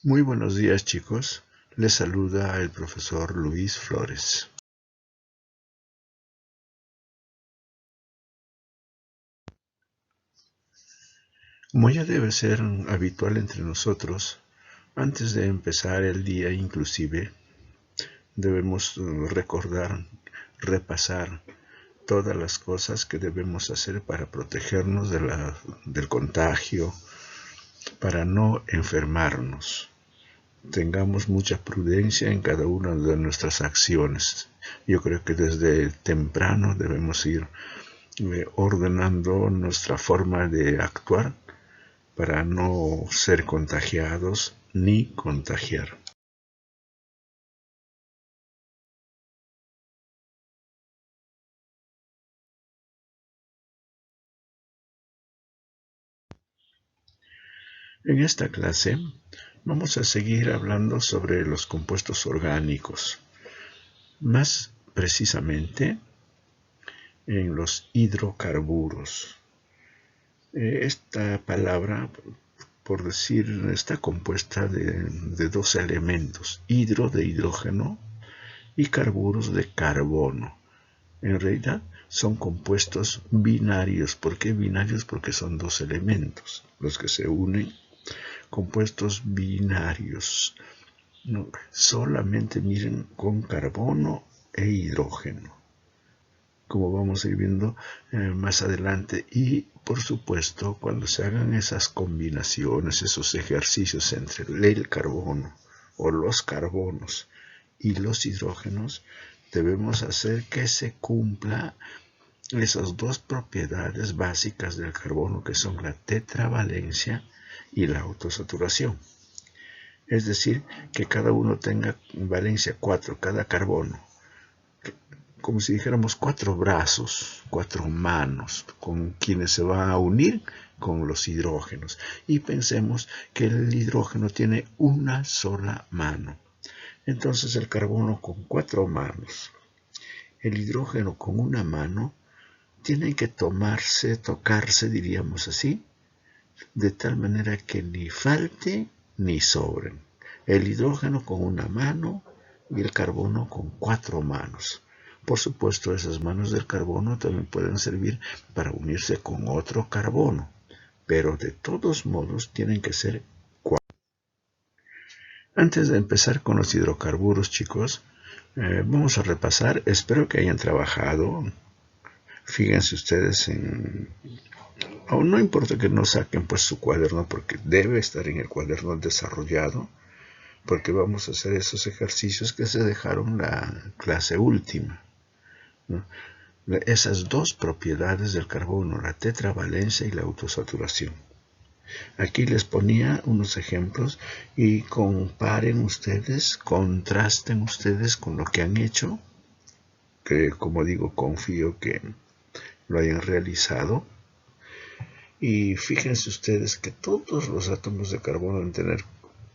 Muy buenos días, chicos. Les saluda el profesor Luis Flores. Como ya debe ser habitual entre nosotros, antes de empezar el día inclusive, debemos repasar todas las cosas que debemos hacer para protegernos del contagio, para no enfermarnos. Tengamos mucha prudencia en cada una de nuestras acciones. Yo creo que desde temprano debemos ir ordenando nuestra forma de actuar para no ser contagiados ni contagiar. En esta clase vamos a seguir hablando sobre los compuestos orgánicos, más precisamente en los hidrocarburos. Esta palabra, por decir, está compuesta de dos elementos, hidro de hidrógeno y carburos de carbono. En realidad son compuestos binarios. ¿Por qué binarios? Porque son dos elementos los que se unen. Compuestos binarios. No, solamente miren con carbono e hidrógeno, como vamos a ir viendo más adelante. Y por supuesto, cuando se hagan esas combinaciones, esos ejercicios entre el carbono o los carbonos y los hidrógenos, debemos hacer que se cumpla esas dos propiedades básicas del carbono, que son la tetravalencia y la autosaturación. Es decir, que cada uno tenga valencia 4, cada carbono, como si dijéramos 4 brazos, 4 manos, con quienes se va a unir con los hidrógenos. Y pensemos que el hidrógeno tiene una sola mano. Entonces el carbono con 4 manos, el hidrógeno con una mano, tienen que tocarse, diríamos así, de tal manera que ni falte ni sobren. El hidrógeno con una mano y el carbono con 4 manos. Por supuesto, esas manos del carbono también pueden servir para unirse con otro carbono, pero de todos modos tienen que ser 4. Antes de empezar con los hidrocarburos, chicos, vamos a repasar. Espero que hayan trabajado. Fíjense ustedes no importa que no saquen pues su cuaderno, porque debe estar en el cuaderno desarrollado, porque vamos a hacer esos ejercicios que se dejaron la clase última, ¿no? Esas dos propiedades del carbono, la tetravalencia y la autosaturación. Aquí les ponía unos ejemplos y comparen ustedes, contrasten ustedes con lo que han hecho, que como digo, confío que lo hayan realizado. Y fíjense ustedes que todos los átomos de carbono deben tener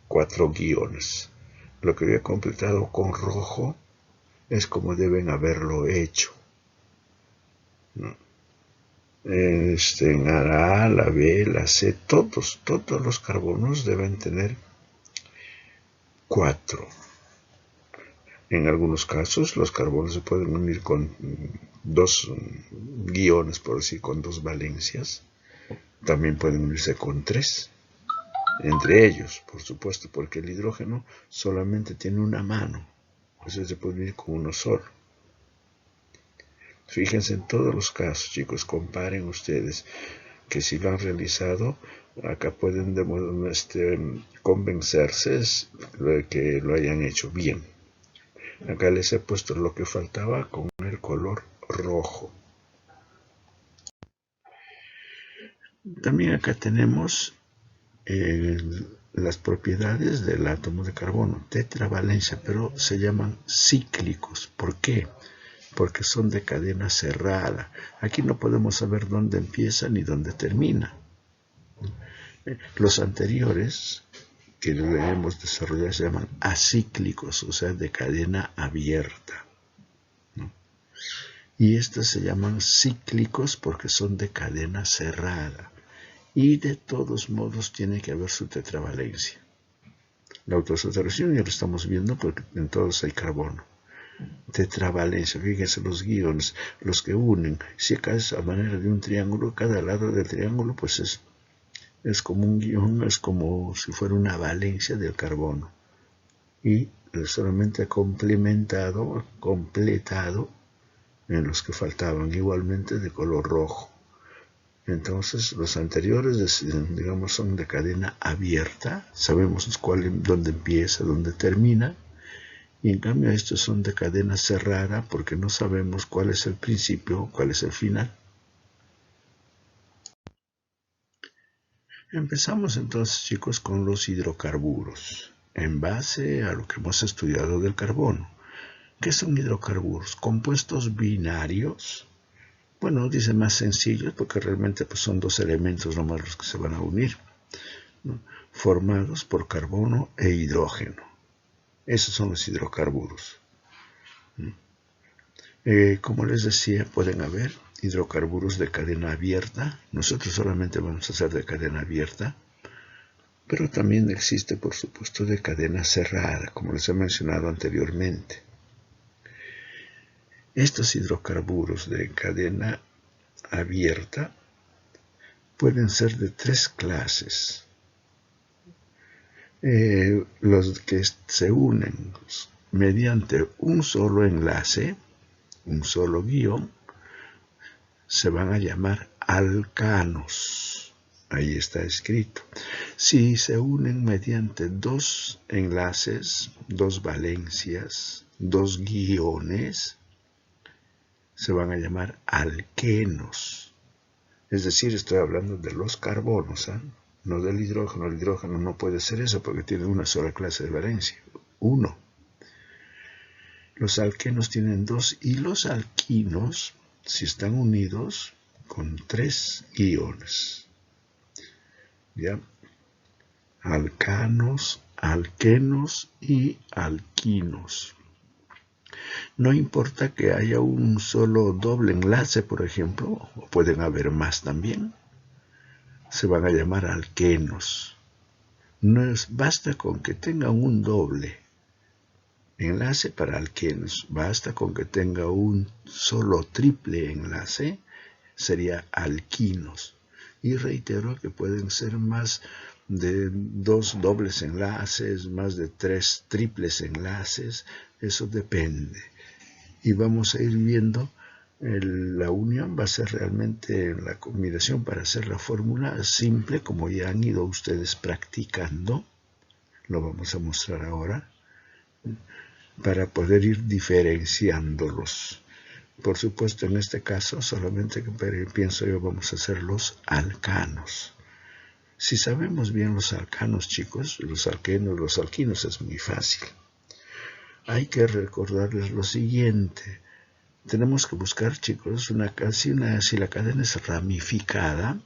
4 guiones. Lo que había completado con rojo es como deben haberlo hecho, ¿no? En la A, la B, la C, todos los carbonos deben tener 4. En algunos casos los carbonos se pueden unir con 2 guiones, por decir, con 2 valencias. También pueden unirse con 3. Entre ellos, por supuesto, porque el hidrógeno solamente tiene una mano. Entonces se puede unir con uno solo. Fíjense en todos los casos, chicos, comparen ustedes, que si lo han realizado, acá pueden convencerse de que lo hayan hecho bien. Acá les he puesto lo que faltaba con el color rojo. También acá tenemos las propiedades del átomo de carbono, tetravalencia, pero se llaman cíclicos. ¿Por qué? Porque son de cadena cerrada. Aquí no podemos saber dónde empieza ni dónde termina. Los anteriores que debemos desarrollar se llaman acíclicos, o sea, de cadena abierta, ¿no? Y estos se llaman cíclicos porque son de cadena cerrada. Y de todos modos tiene que haber su tetravalencia. La autosaturación ya lo estamos viendo porque en todos hay carbono. Tetravalencia, fíjense los guiones, los que unen. Si acá es a manera de un triángulo, cada lado del triángulo pues es como un guión, es como si fuera una valencia del carbono. Y solamente completado en los que faltaban, igualmente de color rojo. Entonces los anteriores, digamos, son de cadena abierta, sabemos dónde empieza, dónde termina, y en cambio estos son de cadena cerrada porque no sabemos cuál es el principio, cuál es el final. Empezamos entonces, chicos, con los hidrocarburos, en base a lo que hemos estudiado del carbono. ¿Qué son hidrocarburos? Compuestos binarios. Bueno, dice más sencillos porque realmente pues, son dos elementos nomás los que se van a unir, ¿no? Formados por carbono e hidrógeno. Esos son los hidrocarburos. Como les decía, pueden haber hidrocarburos de cadena abierta. Nosotros solamente vamos a hacer de cadena abierta, pero también existe, por supuesto, de cadena cerrada, como les he mencionado anteriormente. Estos hidrocarburos de cadena abierta pueden ser de tres clases. Los que se unen mediante un solo enlace, un solo guión, se van a llamar alcanos. Ahí está escrito. Si se unen mediante dos enlaces, dos valencias, dos guiones, se van a llamar alquenos. Es decir, estoy hablando de los carbonos, ¿eh? No del hidrógeno. El hidrógeno no puede ser eso porque tiene una sola clase de valencia, uno. Los alquenos tienen dos y los alquinos, si están unidos, con tres iones. ¿Ya? Alcanos, alquenos y alquinos. No importa que haya un solo doble enlace, por ejemplo, o pueden haber más también, se van a llamar alquenos. Basta con que tengan un doble enlace para alquenos, basta con que tenga un solo triple enlace, sería alquinos. Y reitero que pueden ser más de dos dobles enlaces, más de tres triples enlaces, eso depende. Y vamos a ir viendo, la unión va a ser realmente la combinación para hacer la fórmula simple, como ya han ido ustedes practicando, lo vamos a mostrar ahora, para poder ir diferenciándolos. Por supuesto, en este caso, solamente pienso yo, vamos a hacer los alcanos. Si sabemos bien los alcanos, chicos, los alquenos, los alquinos, es muy fácil. Hay que recordarles lo siguiente. Tenemos que buscar, chicos, si la cadena es ramificada,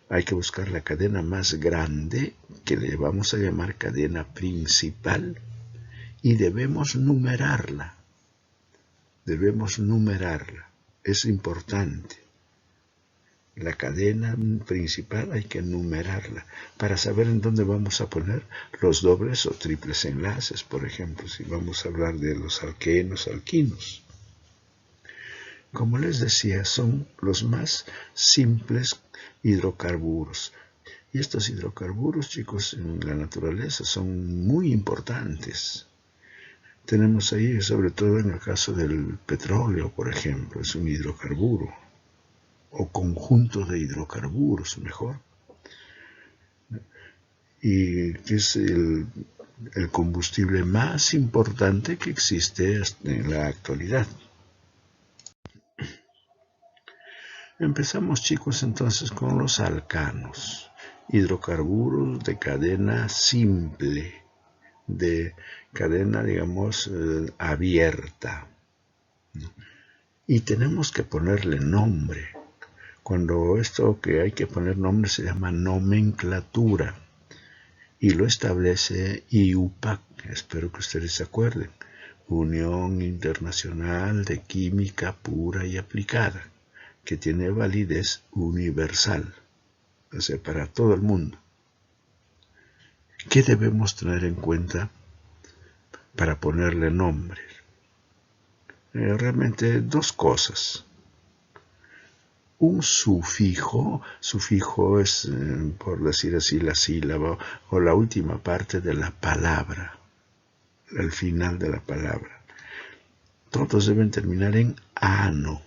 hay que buscar la cadena más grande, que le vamos a llamar cadena principal, y debemos numerarla. Es importante. La cadena principal hay que numerarla para saber en dónde vamos a poner los dobles o triples enlaces, por ejemplo, si vamos a hablar de los alquenos, alquinos. Como les decía, son los más simples hidrocarburos. Y estos hidrocarburos, chicos, en la naturaleza son muy importantes. Tenemos ahí, sobre todo en el caso del petróleo, por ejemplo, es un hidrocarburo, o conjunto de hidrocarburos, mejor. Y es el combustible más importante que existe en la actualidad. Empezamos, chicos, entonces con los alcanos, hidrocarburos de cadena simple, de cadena, digamos, abierta. Y tenemos que ponerle nombre. Cuando esto que hay que poner nombre se llama nomenclatura. Y lo establece IUPAC, espero que ustedes se acuerden. Unión Internacional de Química Pura y Aplicada, que tiene validez universal, o sea, para todo el mundo. ¿Qué debemos tener en cuenta para ponerle nombre? Realmente dos cosas. Un sufijo es, por decir así, la sílaba o la última parte de la palabra, el final de la palabra. Todos deben terminar en ano,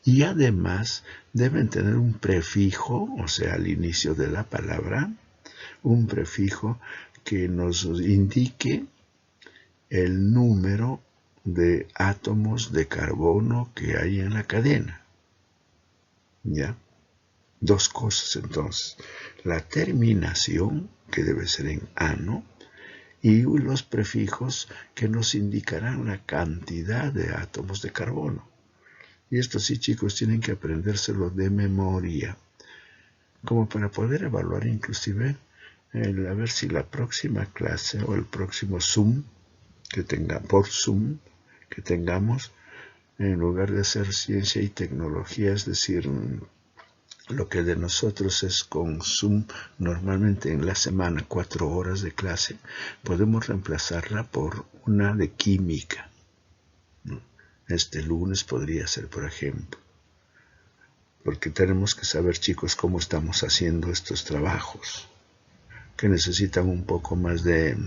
Y además deben tener un prefijo, o sea, al inicio de la palabra, un prefijo que nos indique el número de átomos de carbono que hay en la cadena. ¿Ya? Dos cosas entonces. La terminación, que debe ser en ano, y los prefijos que nos indicarán la cantidad de átomos de carbono. Y esto sí, chicos, tienen que aprendérselo de memoria, como para poder evaluar inclusive, a ver si la próxima clase o el próximo Zoom por Zoom que tengamos, en lugar de hacer ciencia y tecnología, es decir, lo que de nosotros es con Zoom normalmente en la semana 4 horas de clase, podemos reemplazarla por una de química. Este lunes podría ser, por ejemplo, porque tenemos que saber, chicos, cómo estamos haciendo estos trabajos, que necesitan un poco más de,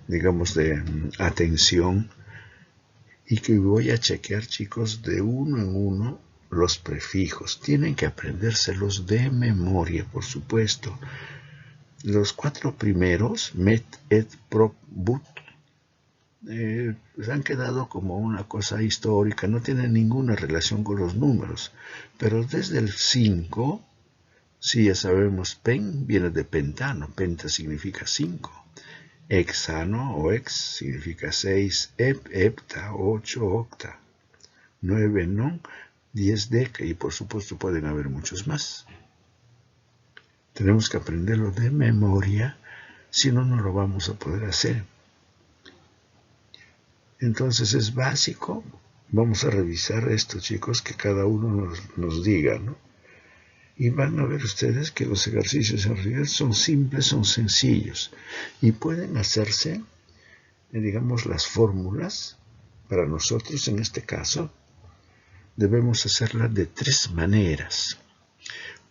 digamos, de atención, y que voy a chequear, chicos, de uno en uno los prefijos. Tienen que aprendérselos de memoria, por supuesto. Los 4 primeros, met, et, prop, but, han quedado como una cosa histórica, no tienen ninguna relación con los números. Pero desde el 5, sí, ya sabemos, pen viene de pentano, penta significa 5. Hexano o ex significa 6, hepta, 8, octa, 9, non, 10, deca, y por supuesto pueden haber muchos más. Tenemos que aprenderlo de memoria, si no, no lo vamos a poder hacer. Entonces es básico. Vamos a revisar esto, chicos, que cada uno nos diga, ¿no? Y van a ver ustedes que los ejercicios en realidad son simples, son sencillos, y pueden hacerse, digamos, las fórmulas. Para nosotros, en este caso, debemos hacerla de 3 maneras.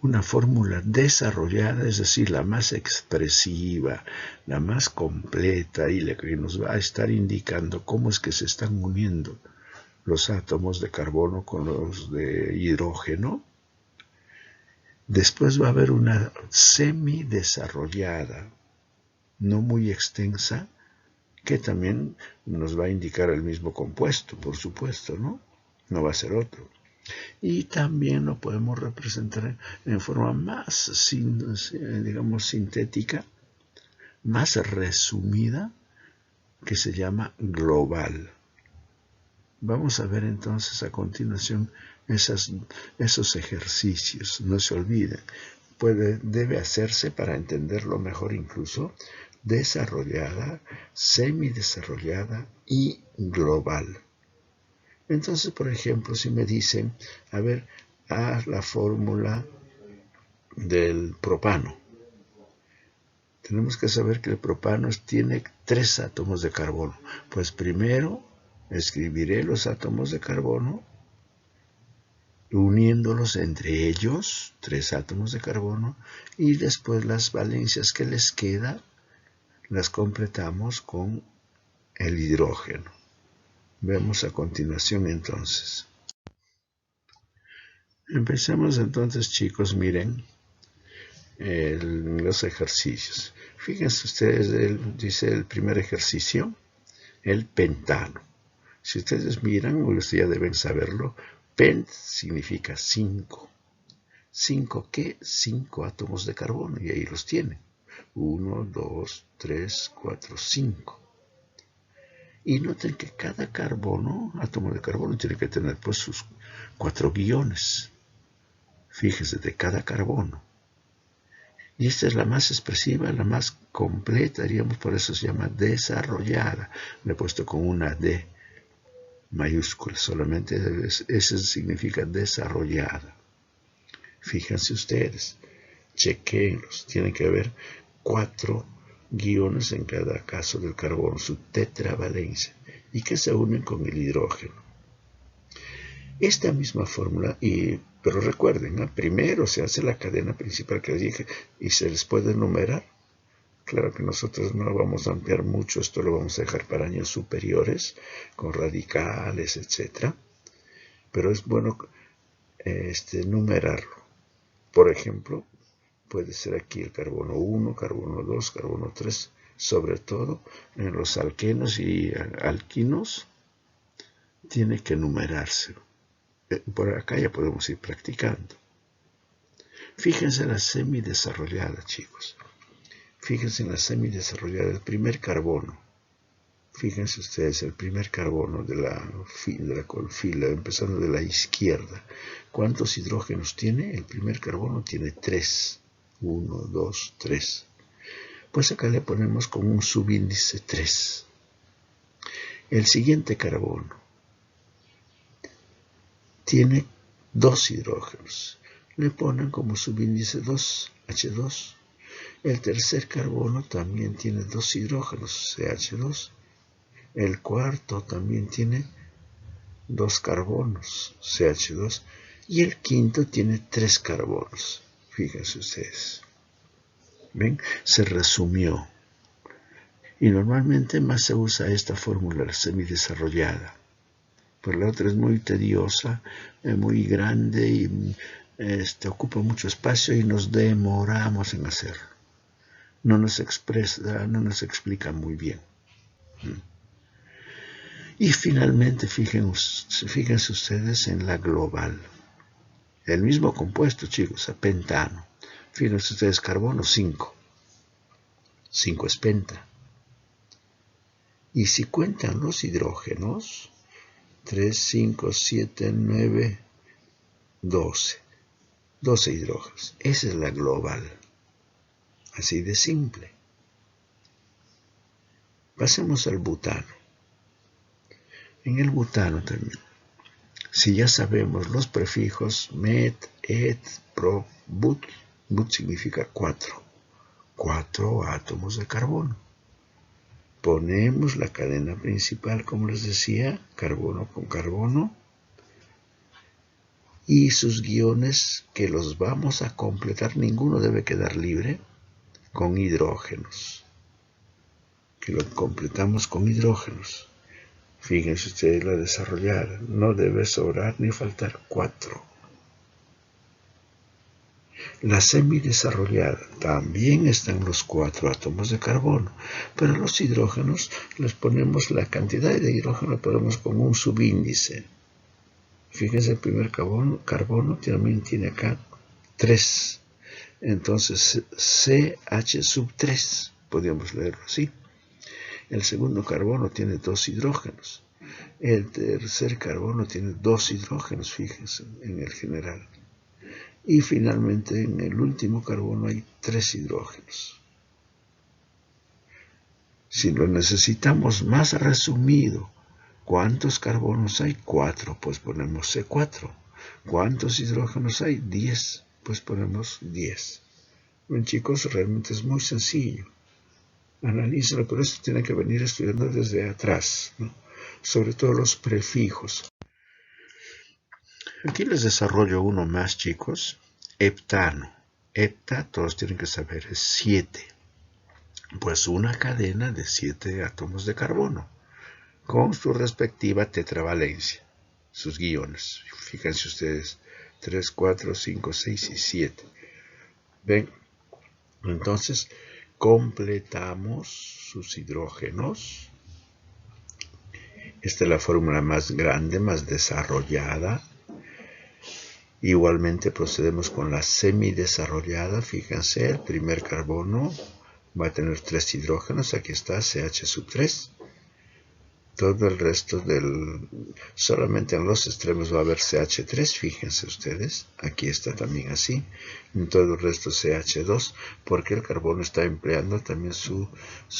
Una fórmula desarrollada, es decir, la más expresiva, la más completa, y la que nos va a estar indicando cómo es que se están uniendo los átomos de carbono con los de hidrógeno. Después va a haber una semidesarrollada, no muy extensa, que también nos va a indicar el mismo compuesto, por supuesto, ¿no? No va a ser otro. Y también lo podemos representar en forma más, digamos, sintética, más resumida, que se llama global. Vamos a ver entonces a continuación esos ejercicios. No se olviden, debe hacerse, para entenderlo mejor incluso, desarrollada, semidesarrollada y global. Entonces, por ejemplo, si me dicen, a ver, haz la fórmula del propano. Tenemos que saber que el propano tiene 3 átomos de carbono. Pues primero escribiré los átomos de carbono, uniéndolos entre ellos, 3 átomos de carbono, y después las valencias que les queda las completamos con el hidrógeno. Vemos a continuación entonces. Empecemos entonces, chicos, miren los ejercicios. Fíjense ustedes, dice el primer ejercicio, el pentano. Si ustedes miran, ustedes ya deben saberlo, pent significa 5. ¿5 qué? 5 átomos de carbono, y ahí los tienen. 1, 2, 3, 4, 5. Y noten que cada átomo de carbono, tiene que tener pues sus 4 guiones. Fíjense, de cada carbono. Y esta es la más expresiva, la más completa, diríamos, por eso se llama desarrollada. Le he puesto con una D mayúscula, solamente eso significa desarrollada. Fíjense ustedes. chequéenlos. Tiene que haber 4 guiones en cada caso del carbono, su tetravalencia, y que se unen con el hidrógeno. Esta misma fórmula, pero recuerden, primero se hace la cadena principal que les dije y se les puede enumerar. Claro que nosotros no vamos a ampliar mucho, esto lo vamos a dejar para años superiores, con radicales, etc. Pero es bueno numerarlo. Por ejemplo, puede ser aquí el carbono 1, carbono 2, carbono 3, sobre todo en los alquenos y alquinos, tiene que numerarse. Por acá ya podemos ir practicando. Fíjense en la semidesarrollada, chicos. Fíjense en la semidesarrollada, el primer carbono. Fíjense ustedes, el primer carbono de la fila, empezando de la izquierda. ¿Cuántos hidrógenos tiene? El primer carbono tiene 3. 1, 2, 3. Pues acá le ponemos como un subíndice 3. El siguiente carbono tiene 2 hidrógenos. Le ponen como subíndice 2, H2. El tercer carbono también tiene 2 hidrógenos, CH2. El cuarto también tiene 2 carbonos, CH2. Y el quinto tiene 3 carbonos. Fíjense ustedes. ¿Ven? Se resumió. Y normalmente más se usa esta fórmula semidesarrollada. Pero la otra es muy tediosa, muy grande y ocupa mucho espacio y nos demoramos en hacerlo. No nos explica muy bien. Y finalmente, fíjense ustedes en la global. El mismo compuesto, chicos, pentano. Fíjense ustedes, carbono 5. 5 es penta. Y si cuentan los hidrógenos, 3, 5, 7, 9, 12. 12 hidrógenos. Esa es la global. Así de simple. Pasemos al butano. En el butano también, si ya sabemos los prefijos met, et, pro, but, but significa 4. 4 átomos de carbono. Ponemos la cadena principal, como les decía, carbono con carbono, y sus guiones que los vamos a completar, ninguno debe quedar libre, con hidrógenos. Que lo completamos con hidrógenos. Fíjense ustedes la desarrollada, no debe sobrar ni faltar 4. La semidesarrollada también están los 4 átomos de carbono, pero los hidrógenos les ponemos la cantidad de hidrógeno, ponemos con un subíndice. Fíjense, el primer carbono también tiene acá 3. Entonces CH sub 3, podríamos leerlo así. El segundo carbono tiene 2 hidrógenos. El tercer carbono tiene 2 hidrógenos, fíjense, en el general. Y finalmente en el último carbono hay 3 hidrógenos. Si lo necesitamos más resumido, ¿cuántos carbonos hay? 4, pues ponemos C4. ¿Cuántos hidrógenos hay? 10, pues ponemos 10. Ven, chicos, realmente es muy sencillo. Analízalo, pero esto tiene que venir estudiando desde atrás, ¿no? Sobre todo los prefijos. Aquí les desarrollo uno más, chicos. Heptano. Hepta, todos tienen que saber, es 7. Pues una cadena de 7 átomos de carbono, con su respectiva tetravalencia, sus guiones. Fíjense ustedes, 3, 4, 5, 6 y 7. ¿Ven? Entonces, completamos sus hidrógenos. Esta es la fórmula más grande, más desarrollada. Igualmente procedemos con la semidesarrollada. Fíjense, el primer carbono va a tener 3 hidrógenos. Aquí está CH sub 3. Todo el resto solamente en los extremos va a haber CH3, fíjense ustedes, aquí está también así, en todo el resto CH2, porque el carbono está empleando también su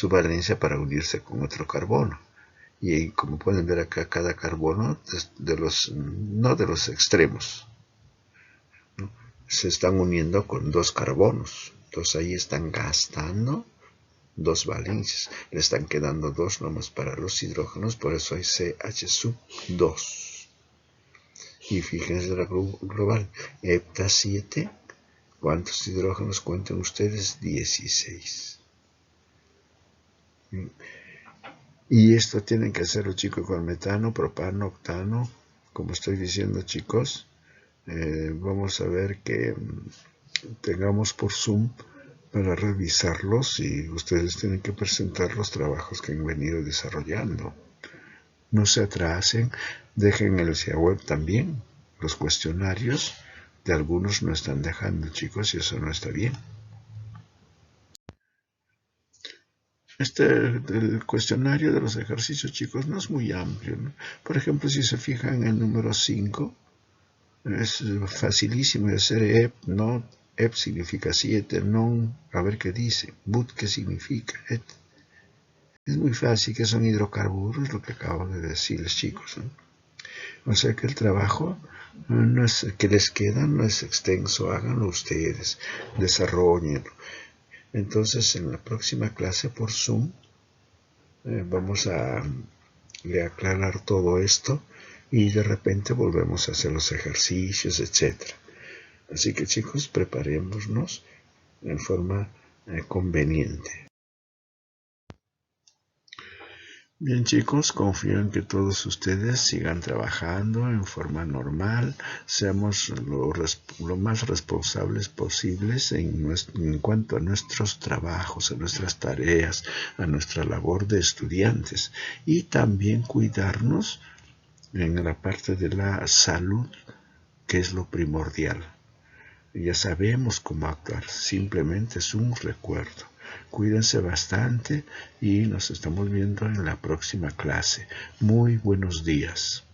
valencia para unirse con otro carbono. Y como pueden ver acá, cada carbono no de los extremos, ¿no? se están uniendo con 2 carbonos. Entonces ahí están gastando 2 valencias. Le están quedando 2 nomás para los hidrógenos, por eso hay CH sub 2. Y fíjense la global, hepta 7. ¿Cuántos hidrógenos cuentan ustedes? 16. Y esto tienen que hacerlo, chicos, con metano, propano, octano. Como estoy diciendo, chicos, vamos a ver que tengamos por Zoom para revisarlos y ustedes tienen que presentar los trabajos que han venido desarrollando. No se atrasen, dejen el SEA web también. Los cuestionarios de algunos no están dejando, chicos, y eso no está bien. El cuestionario de los ejercicios, chicos, no es muy amplio, ¿no? Por ejemplo, si se fijan en el número 5, es facilísimo de hacer EP, no, EP significa 7, non, a ver qué dice, but, qué significa, et. Es muy fácil, que son hidrocarburos, lo que acabo de decirles, chicos, ¿no? O sea que el trabajo no es, que les queda no es extenso, háganlo ustedes, desarrollenlo. Entonces, en la próxima clase por Zoom, vamos a aclarar todo esto y de repente volvemos a hacer los ejercicios, etc. Así que, chicos, preparémonos en forma conveniente. Bien, chicos, confío en que todos ustedes sigan trabajando en forma normal, seamos lo más responsables posibles en cuanto a nuestros trabajos, a nuestras tareas, a nuestra labor de estudiantes, y también cuidarnos en la parte de la salud, que es lo primordial. Ya sabemos cómo actuar, simplemente es un recuerdo. Cuídense bastante y nos estamos viendo en la próxima clase. Muy buenos días.